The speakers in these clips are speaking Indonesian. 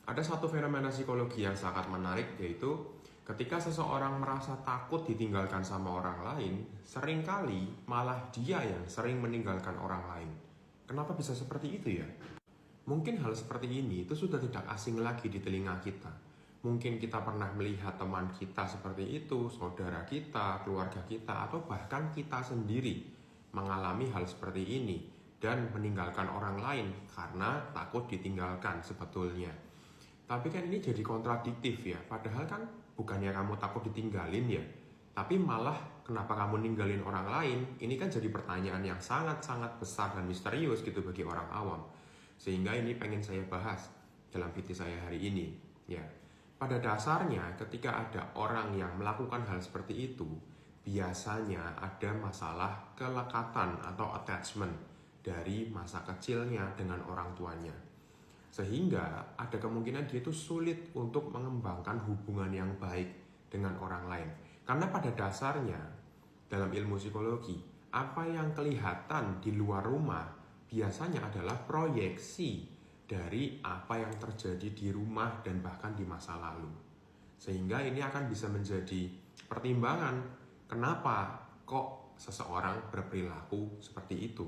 Ada satu fenomena psikologi yang sangat menarik, yaitu ketika seseorang merasa takut ditinggalkan sama orang lain, seringkali malah dia yang sering meninggalkan orang lain. Kenapa bisa seperti itu ya? Mungkin hal seperti ini itu sudah tidak asing lagi di telinga kita. Mungkin kita pernah melihat teman kita seperti itu, saudara kita, keluarga kita, atau bahkan kita sendiri mengalami hal seperti ini dan meninggalkan orang lain karena takut ditinggalkan sebetulnya. Tapi kan ini jadi kontradiktif ya, padahal kan bukannya kamu takut ditinggalin ya, tapi malah kenapa kamu ninggalin orang lain? Ini kan jadi pertanyaan yang sangat-sangat besar dan misterius gitu bagi orang awam. Sehingga ini pengen saya bahas dalam video saya hari ini. Ya, pada dasarnya ketika ada orang yang melakukan hal seperti itu, biasanya ada masalah kelekatan atau attachment dari masa kecilnya dengan orang tuanya. Sehingga ada kemungkinan dia itu sulit untuk mengembangkan hubungan yang baik dengan orang lain. Karena pada dasarnya dalam ilmu psikologi, apa yang kelihatan di luar rumah biasanya adalah proyeksi dari apa yang terjadi di rumah dan bahkan di masa lalu. Sehingga ini akan bisa menjadi pertimbangan kenapa kok seseorang berperilaku seperti itu.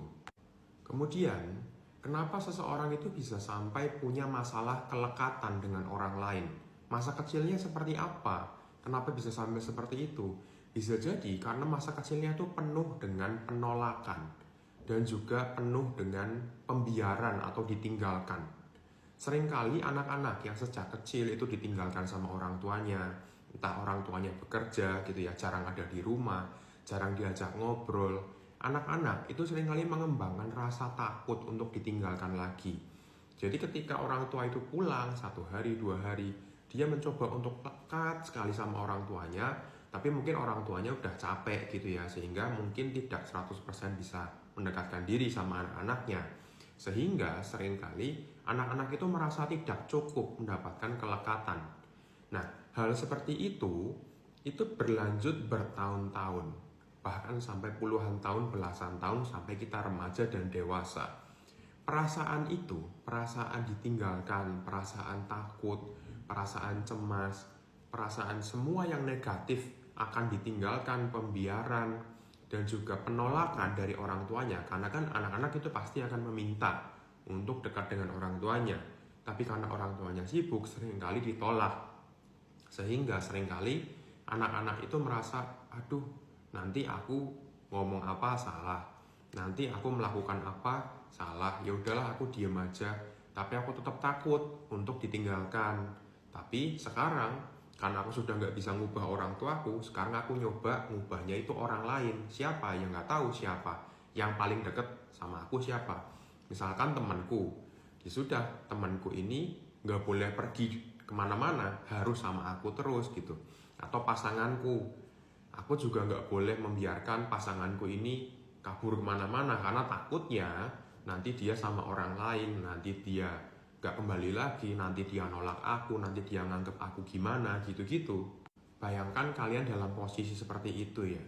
Kemudian, kenapa seseorang itu bisa sampai punya masalah kelekatan dengan orang lain? Masa kecilnya seperti apa? Kenapa bisa sampai seperti itu? Bisa jadi karena masa kecilnya itu penuh dengan penolakan dan juga penuh dengan pembiaran atau ditinggalkan. Seringkali anak-anak yang sejak kecil itu ditinggalkan sama orang tuanya, entah orang tuanya bekerja gitu ya, jarang ada di rumah, jarang diajak ngobrol. Anak-anak itu seringkali mengembangkan rasa takut untuk ditinggalkan lagi. Jadi ketika orang tua itu pulang 1 hari, 2 hari, dia mencoba untuk dekat sekali sama orang tuanya, tapi mungkin orang tuanya udah capek gitu ya, sehingga mungkin tidak 100% bisa mendekatkan diri sama anak-anaknya. Sehingga seringkali anak-anak itu merasa tidak cukup mendapatkan kelekatan. Nah, hal seperti itu berlanjut bertahun-tahun, bahkan sampai puluhan tahun, belasan tahun, sampai kita remaja dan dewasa. Perasaan itu, perasaan ditinggalkan, perasaan takut, perasaan cemas, perasaan semua yang negatif akan ditinggalkan, pembiaran, dan juga penolakan dari orang tuanya. Karena kan anak-anak itu pasti akan meminta untuk dekat dengan orang tuanya. Tapi karena orang tuanya sibuk, seringkali ditolak. Sehingga seringkali anak-anak itu merasa, aduh, nanti aku ngomong apa salah, nanti aku melakukan apa salah, ya udahlah aku diem aja, tapi aku tetap takut untuk ditinggalkan. Tapi sekarang karena aku sudah nggak bisa ngubah orang tuaku, sekarang aku nyoba ngubahnya itu orang lain. Siapa? Yang nggak tahu siapa. Yang paling deket sama aku siapa? Misalkan temanku, ya sudah, temanku ini nggak boleh pergi kemana-mana, harus sama aku terus gitu. Atau pasanganku, aku juga nggak boleh membiarkan pasanganku ini kabur kemana-mana, karena takutnya nanti dia sama orang lain, nanti dia nggak kembali lagi, nanti dia nolak aku, nanti dia nganggep aku gimana, gitu-gitu. Bayangkan kalian dalam posisi seperti itu ya,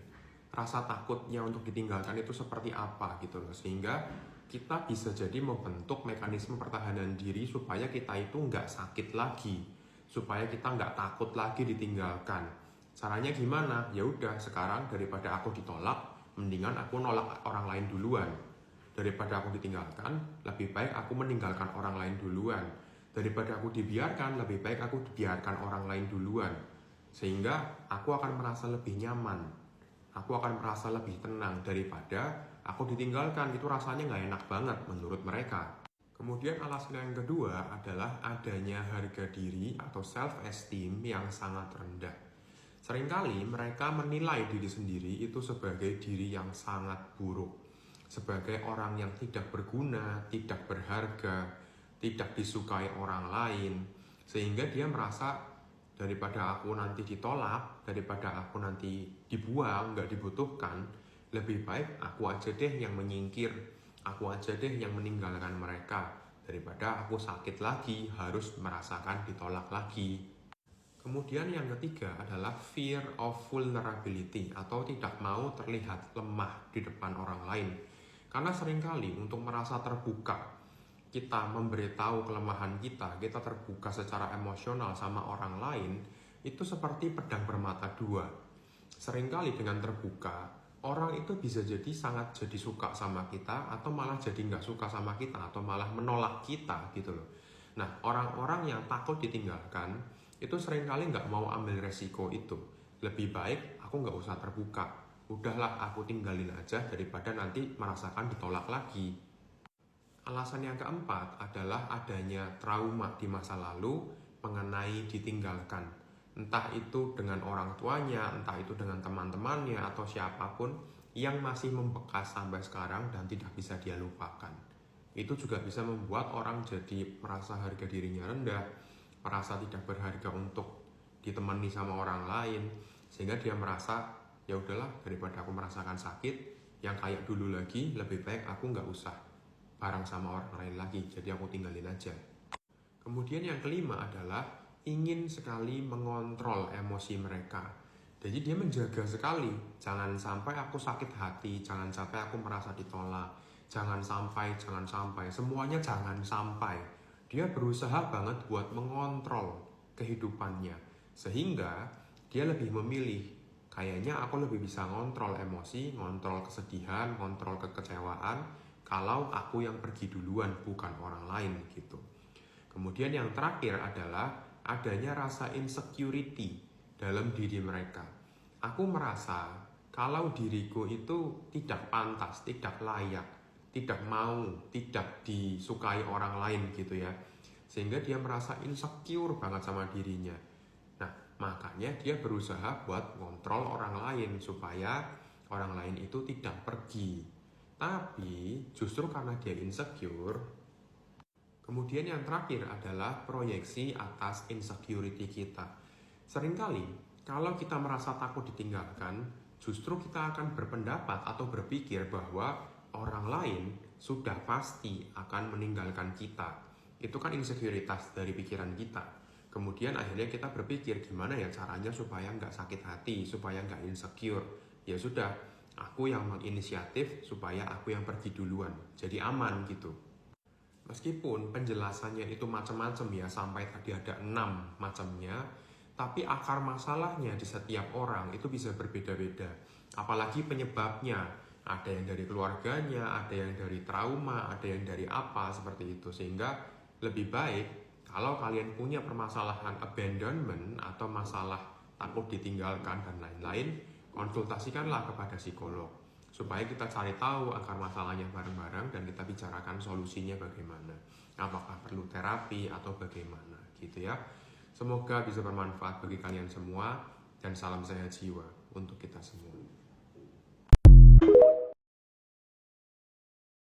rasa takutnya untuk ditinggalkan itu seperti apa gitu loh. Sehingga kita bisa jadi membentuk mekanisme pertahanan diri supaya kita itu nggak sakit lagi, supaya kita nggak takut lagi ditinggalkan. Caranya gimana? Ya udah, sekarang daripada aku ditolak, mendingan aku nolak orang lain duluan. Daripada aku ditinggalkan, lebih baik aku meninggalkan orang lain duluan. Daripada aku dibiarkan, lebih baik aku dibiarkan orang lain duluan. Sehingga aku akan merasa lebih nyaman. Aku akan merasa lebih tenang daripada aku ditinggalkan. Itu rasanya nggak enak banget menurut mereka. Kemudian alasan yang kedua adalah adanya harga diri atau self-esteem yang sangat rendah. Seringkali mereka menilai diri sendiri itu sebagai diri yang sangat buruk, sebagai orang yang tidak berguna, tidak berharga, tidak disukai orang lain. Sehingga dia merasa daripada aku nanti ditolak, daripada aku nanti dibuang, nggak dibutuhkan, lebih baik aku aja deh yang menyingkir, aku aja deh yang meninggalkan mereka, daripada aku sakit lagi, harus merasakan ditolak lagi. Kemudian yang ketiga adalah fear of vulnerability atau tidak mau terlihat lemah di depan orang lain. Karena seringkali untuk merasa terbuka, kita memberitahu kelemahan kita terbuka secara emosional sama orang lain, itu seperti pedang bermata dua. Seringkali dengan terbuka, orang itu bisa jadi suka sama kita, atau malah jadi nggak suka sama kita, atau malah menolak kita gitu loh. Nah, orang-orang yang takut ditinggalkan, itu seringkali nggak mau ambil resiko itu. Lebih baik aku nggak usah terbuka, udahlah aku tinggalin aja daripada nanti merasakan ditolak lagi. Alasan yang keempat adalah adanya trauma di masa lalu mengenai ditinggalkan. Entah itu dengan orang tuanya, entah itu dengan teman-temannya, atau siapapun yang masih membekas sampai sekarang dan tidak bisa dia lupakan. Itu juga bisa membuat orang jadi merasa harga dirinya rendah, merasa tidak berharga untuk ditemani sama orang lain, sehingga dia merasa, ya udahlah, daripada aku merasakan sakit yang kayak dulu lagi, lebih baik aku nggak usah bareng sama orang lain lagi, jadi aku tinggalin aja. Kemudian yang kelima adalah ingin sekali mengontrol emosi mereka. Jadi dia menjaga sekali, jangan sampai aku sakit hati, jangan sampai aku merasa ditolak, jangan sampai, semuanya jangan sampai. Dia berusaha banget buat mengontrol kehidupannya, sehingga dia lebih memilih, kayaknya aku lebih bisa ngontrol emosi, ngontrol kesedihan, ngontrol kekecewaan, kalau aku yang pergi duluan, bukan orang lain gitu. Kemudian yang terakhir adalah adanya rasa insecurity dalam diri mereka. Aku merasa kalau diriku itu tidak pantas, tidak layak, tidak mau, tidak disukai orang lain gitu ya. Sehingga dia merasa insecure banget sama dirinya. Nah, makanya dia berusaha buat ngontrol orang lain supaya orang lain itu tidak pergi. Tapi justru karena dia insecure, kemudian yang terakhir adalah proyeksi atas insecurity kita. Seringkali kalau kita merasa takut ditinggalkan, justru kita akan berpendapat atau berpikir bahwa orang lain sudah pasti akan meninggalkan kita. Itu kan insekuritas dari pikiran kita. Kemudian akhirnya kita berpikir gimana ya caranya supaya nggak sakit hati, supaya nggak insecure. Ya sudah, aku yang menginisiatif supaya aku yang pergi duluan, jadi aman gitu. Meskipun penjelasannya itu macam-macam ya, sampai tadi ada 6 macamnya, tapi akar masalahnya di setiap orang itu bisa berbeda-beda. Apalagi penyebabnya, ada yang dari keluarganya, ada yang dari trauma, ada yang dari apa, seperti itu. Sehingga lebih baik kalau kalian punya permasalahan abandonment atau masalah takut ditinggalkan dan lain-lain, konsultasikanlah kepada psikolog supaya kita cari tahu akar masalahnya bareng-bareng dan kita bicarakan solusinya bagaimana, apakah perlu terapi atau bagaimana gitu ya. Semoga bisa bermanfaat bagi kalian semua dan salam sehat jiwa untuk kita semua.